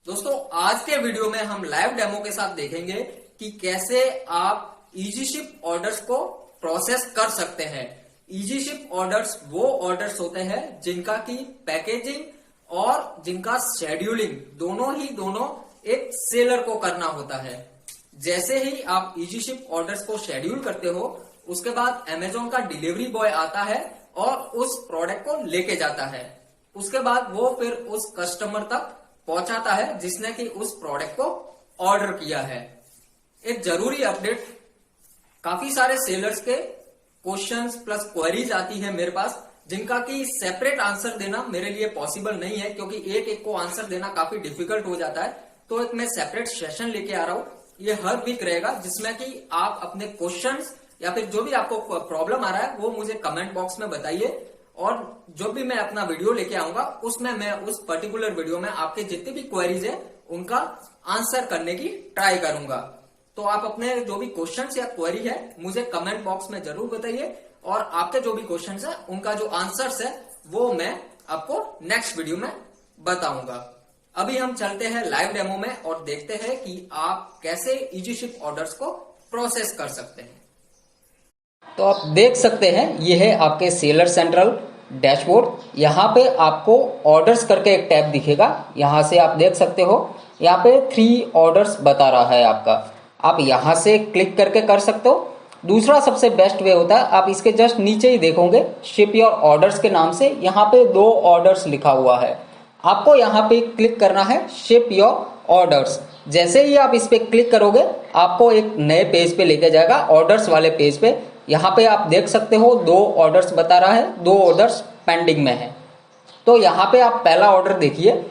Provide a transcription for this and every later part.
दोस्तों आज के वीडियो में हम लाइव डेमो के साथ देखेंगे कि कैसे आप इजी शिप ऑर्डर्स को प्रोसेस कर सकते हैं। इजी शिप ऑर्डर्स वो ऑर्डर्स होते हैं जिनका की पैकेजिंग और जिनका शेड्यूलिंग दोनों एक सेलर को करना होता है। जैसे ही आप इजी शिप ऑर्डर्स को शेड्यूल करते हो उसके बाद अमेजोन का डिलीवरी बॉय आता है और उस प्रोडक्ट को लेके जाता है। उसके बाद वो फिर उस कस्टमर तक पहुंचाता है जिसने कि उस प्रोडक्ट को ऑर्डर किया है। एक जरूरी अपडेट, काफी सारे सेलर्स के क्वेश्चंस प्लस क्वेरीज आती है मेरे पास जिनका कि सेपरेट आंसर देना मेरे लिए पॉसिबल नहीं है, क्योंकि एक एक को आंसर देना काफी डिफिकल्ट हो जाता है। तो एक मैं सेपरेट सेशन लेके आ रहा हूं, ये हर वीक रहेगा, जिसमें कि आप अपने क्वेश्चंस या फिर जो भी आपको प्रॉब्लम आ रहा है वो मुझे कमेंट बॉक्स में बताइए, और जो भी मैं अपना वीडियो लेके आऊंगा उसमें मैं उस पर्टिकुलर वीडियो में आपके जितने भी क्वेरीज है उनका आंसर करने की ट्राई करूंगा। तो आप अपने जो भी क्वेश्चंस या क्वेरी है मुझे कमेंट बॉक्स में जरूर बताइए, और आपके जो भी क्वेश्चंस है उनका जो आंसर्स है वो मैं आपको नेक्स्ट वीडियो में बताऊंगा। अभी हम चलते हैं लाइव डेमो में और देखते हैं कि आप कैसे इजी शिप ऑर्डर्स को प्रोसेस कर सकते हैं। तो आप देख सकते हैं ये है आपके सेलर सेंट्रल डैशबोर्ड। यहाँ पे आपको ऑर्डर्स करके एक टैब दिखेगा, यहाँ से आप देख सकते हो। यहाँ पे 3 ऑर्डर्स बता रहा है आपका, आप यहाँ से क्लिक करके कर सकते हो। दूसरा सबसे बेस्ट वे होता है, आप इसके जस्ट नीचे ही देखोगे शिप योर ऑर्डर्स के नाम से यहाँ पे 2 ऑर्डर्स लिखा हुआ है। आपको यहाँ पे क्लिक करना है शिप योर ऑर्डर्स। जैसे ही आप इस पे क्लिक करोगे आपको एक नए पेज पे लेके जाएगा, ऑर्डर्स वाले पेज पे। यहाँ पे आप देख सकते हो 2 ऑर्डर्स बता रहा है, 2 ऑर्डर्स पेंडिंग में है। तो यहाँ पे आप पहला ऑर्डर देखिए,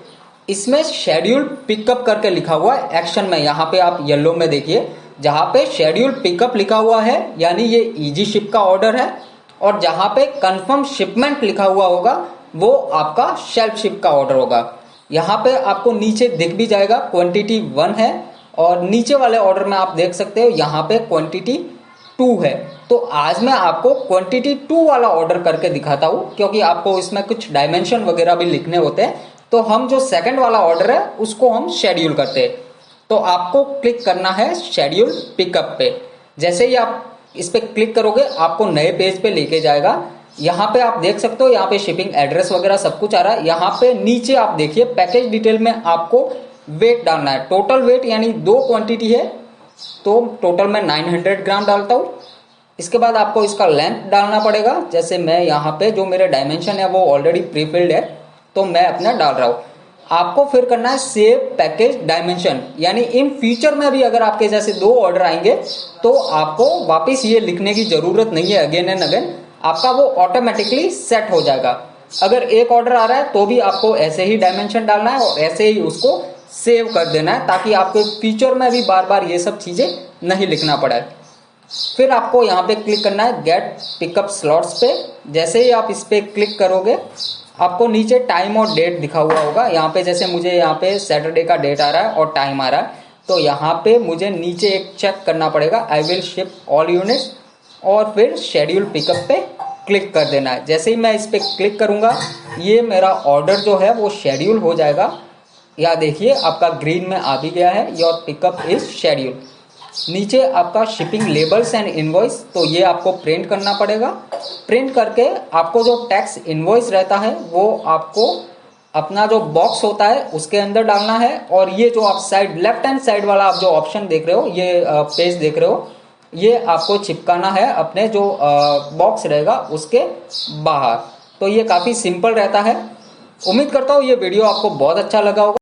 इसमें शेड्यूल पिकअप करके लिखा हुआ है एक्शन में। यहाँ पे आप येलो में देखिए, जहाँ पे शेड्यूल पिकअप लिखा हुआ है यानी ये इजी शिप का ऑर्डर है, और जहाँ पे कंफर्म शिपमेंट लिखा हुआ होगा वो आपका शेल्फ शिप का ऑर्डर होगा। यहाँ पे आपको नीचे दिख भी जाएगा क्वांटिटी 1 है, और नीचे वाले ऑर्डर में आप देख सकते हो यहाँ पे क्वांटिटी 2 है। तो आज मैं आपको क्वांटिटी 2 वाला ऑर्डर करके दिखाता हूँ, क्योंकि आपको इसमें कुछ डायमेंशन वगैरह भी लिखने होते हैं। तो हम जो सेकंड वाला ऑर्डर है उसको हम शेड्यूल करते हैं। तो आपको क्लिक करना है शेड्यूल पिकअप पे। जैसे ही आप इस पे क्लिक करोगे आपको नए पेज पे लेके जाएगा। यहाँ पे आप देख सकते हो, यहाँ पे शिपिंग एड्रेस वगैरह सब कुछ आ रहा है। यहाँ पे नीचे आप देखिए पैकेज डिटेल में आपको वेट डालना है, टोटल वेट यानी 2 क्वांटिटी है तो टोटल में 900 ग्राम डालता हूँ। इसके बाद आपको इसका लेंथ डालना पड़ेगा, जैसे मैं यहाँ पे जो मेरे डायमेंशन है वो ऑलरेडी प्रीफिल्ड है तो मैं अपना डाल रहा हूँ। आपको फिर करना है सेव पैकेज डायमेंशन, यानी इन फ्यूचर में भी अगर आपके जैसे 2 ऑर्डर आएंगे तो आपको वापस ये लिखने की जरूरत नहीं है अगेन एंड अगेन, आपका वो ऑटोमेटिकली सेट हो जाएगा। अगर एक ऑर्डर आ रहा है तो भी आपको ऐसे ही डायमेंशन डालना है और ऐसे ही उसको सेव कर देना है, ताकि आपको फ्यूचर में भी बार बार ये सब चीजें नहीं लिखना पड़े। फिर आपको यहाँ पे क्लिक करना है गेट पिकअप स्लॉट्स पे। जैसे ही आप इस पे क्लिक करोगे आपको नीचे टाइम और डेट दिखा हुआ होगा। यहाँ पे जैसे मुझे यहाँ पे सैटरडे का डेट आ रहा है और टाइम आ रहा है, तो यहाँ पे मुझे नीचे एक चेक करना पड़ेगा I will ship all units, और फिर शेड्यूल पिकअप पे क्लिक कर देना है। जैसे ही मैं इस पे क्लिक करूंगा ये मेरा ऑर्डर जो है वो शेड्यूल हो जाएगा। या देखिए आपका ग्रीन में आ भी गया है, योर पिकअप इज शेड्यूल। नीचे आपका शिपिंग लेबल्स एंड इनवॉइस, तो ये आपको प्रिंट करना पड़ेगा। प्रिंट करके आपको जो टैक्स इनवॉइस रहता है वो आपको अपना जो बॉक्स होता है उसके अंदर डालना है, और ये जो आप साइड लेफ्ट हैंड साइड वाला आप जो ऑप्शन देख रहे हो, ये पेज देख रहे हो, ये आपको चिपकाना है अपने जो बॉक्स रहेगा उसके बाहर। तो ये काफी सिंपल रहता है। उम्मीद करता हूँ ये वीडियो आपको बहुत अच्छा लगा होगा।